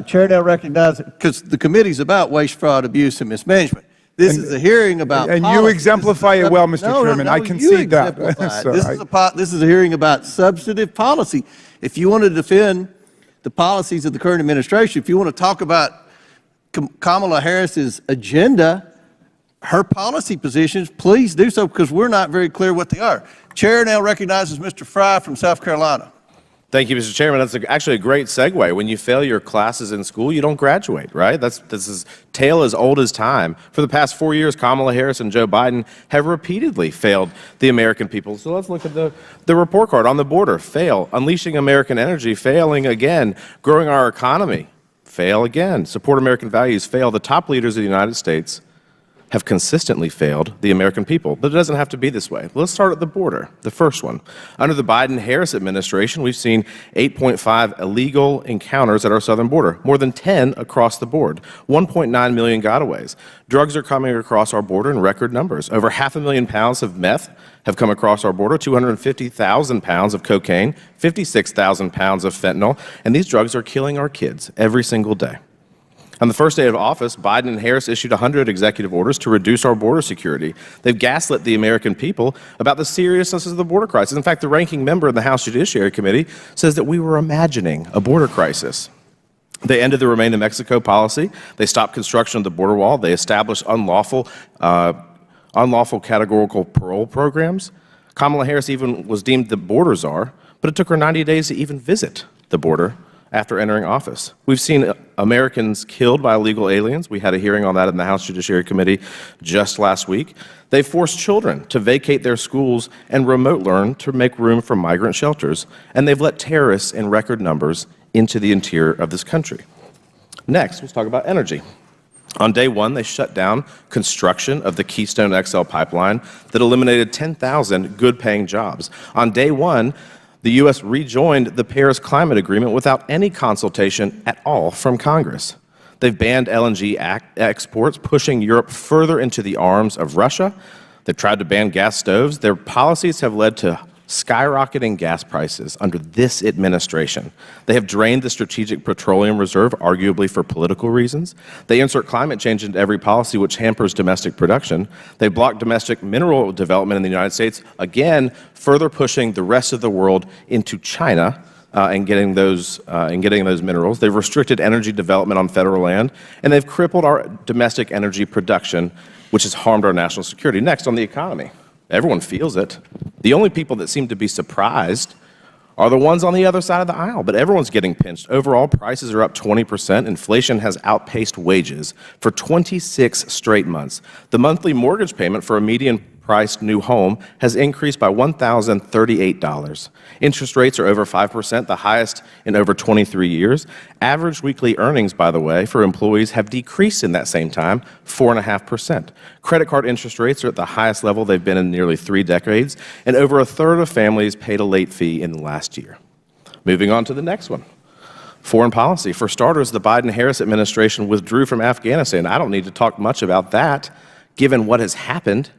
Chair now recognizes, because the committee's about waste, fraud, abuse, and mismanagement. This is a hearing about And policy. you exemplify it well, Mr. Chairman. I concede that. So this is a hearing about substantive policy. If you want to defend the policies of the current administration, if you want to talk about Kamala Harris's agenda, her policy positions, please do so, because we're not very clear what they are. Chair now recognizes Mr. Fry from South Carolina. Thank you, Mr. Chairman. That's actually a great segue. When you fail your classes in school, you don't graduate, right? This is tale as old as time. For the past 4 years, Kamala Harris and Joe Biden have repeatedly failed the American people. So let's look at the report card. On the border, fail. Unleashing American energy, failing again. Growing our economy, fail again. Support American values, fail. The top leaders of the United States have consistently failed the American people. But it doesn't have to be this way. Let's start at the border, the first one. Under the Biden-Harris administration, we've seen 8.5 illegal encounters at our southern border, more than 10 across the board, 1.9 million gotaways. Drugs are coming across our border in record numbers. Over 500,000 pounds of meth have come across our border, 250,000 pounds of cocaine, 56,000 pounds of fentanyl, and these drugs are killing our kids every single day. On the first day of office, Biden and Harris issued 100 executive orders to reduce our border security. They've gaslit the American people about the seriousness of the border crisis. In fact, the ranking member of the House Judiciary Committee says that we were imagining a border crisis. They ended the Remain in Mexico policy. They stopped construction of the border wall. They established unlawful categorical parole programs. Kamala Harris even was deemed the border czar, but it took her 90 days to even visit the border after entering office. We've seen Americans killed by illegal aliens. We had a hearing on that in the House Judiciary Committee just last week. They forced children to vacate their schools and remote learn to make room for migrant shelters. And they've let terrorists in record numbers into the interior of this country. Next, let's talk about energy. On day one, they shut down construction of the Keystone XL pipeline that eliminated 10,000 good-paying jobs. On day one, the U.S. rejoined the Paris Climate Agreement without any consultation at all from Congress. They've banned LNG exports, pushing Europe further into the arms of Russia. They've tried to ban gas stoves. Their policies have led to skyrocketing gas prices under this administration. They have drained the Strategic Petroleum Reserve, arguably for political reasons. They insert climate change into every policy, which hampers domestic production. They block domestic mineral development in the United States, again, further pushing the rest of the world into China and getting those minerals. They've restricted energy development on federal land, and they've crippled our domestic energy production, which has harmed our national security. Next, on the economy. Everyone feels it. The only people that seem to be surprised are the ones on the other side of the aisle, but everyone's getting pinched. Overall, prices are up 20%. Inflation has outpaced wages for 26 straight months. The monthly mortgage payment for a median-priced new home has increased by $1,038. Interest rates are over 5%, the highest in over 23 years. Average weekly earnings, by the way, for employees have decreased in that same time, 4.5%. Credit card interest rates are at the highest level they've been in nearly 3 decades, and over a third of families paid a late fee in the last year. Moving on to the next one. Foreign policy. For starters, the Biden-Harris administration withdrew from Afghanistan. I don't need to talk much about that, given what has happened,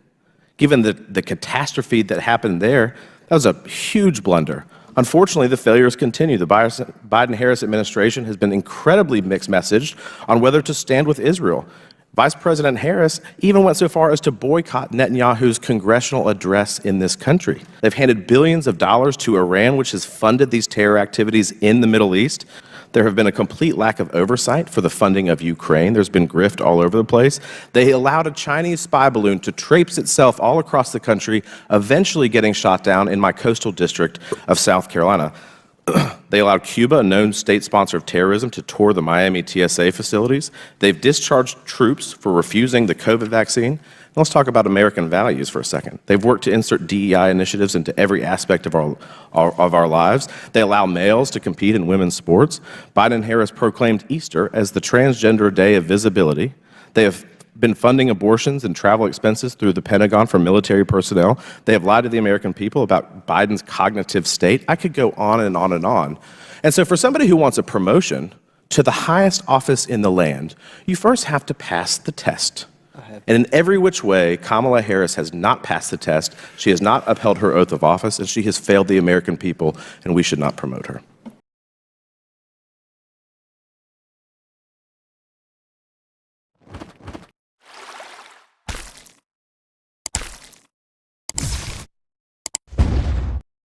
given the catastrophe that happened there. That was a huge blunder. Unfortunately, the failures continue. The Biden-Harris administration has been incredibly mixed-messaged on whether to stand with Israel. Vice President Harris even went so far as to boycott Netanyahu's congressional address in this country. They've handed billions of dollars to Iran, which has funded these terror activities in the Middle East. There have been a complete lack of oversight for the funding of Ukraine. There's been grift all over the place. They allowed a Chinese spy balloon to traipse itself all across the country, eventually getting shot down in my coastal district of South Carolina. They allowed Cuba, a known state sponsor of terrorism, to tour the Miami TSA facilities. They've discharged troops for refusing the COVID vaccine. Let's talk about American values for a second. They've worked to insert DEI initiatives into every aspect of our lives. They allow males to compete in women's sports. Biden and Harris proclaimed Easter as the Transgender Day of Visibility. They have been funding abortions and travel expenses through the Pentagon for military personnel. They have lied to the American people about Biden's cognitive state. I could go on and on and on. And so for somebody who wants a promotion to the highest office in the land, you first have to pass the test. And in every which way, Kamala Harris has not passed the test. She has not upheld her oath of office, and she has failed the American people, and we should not promote her.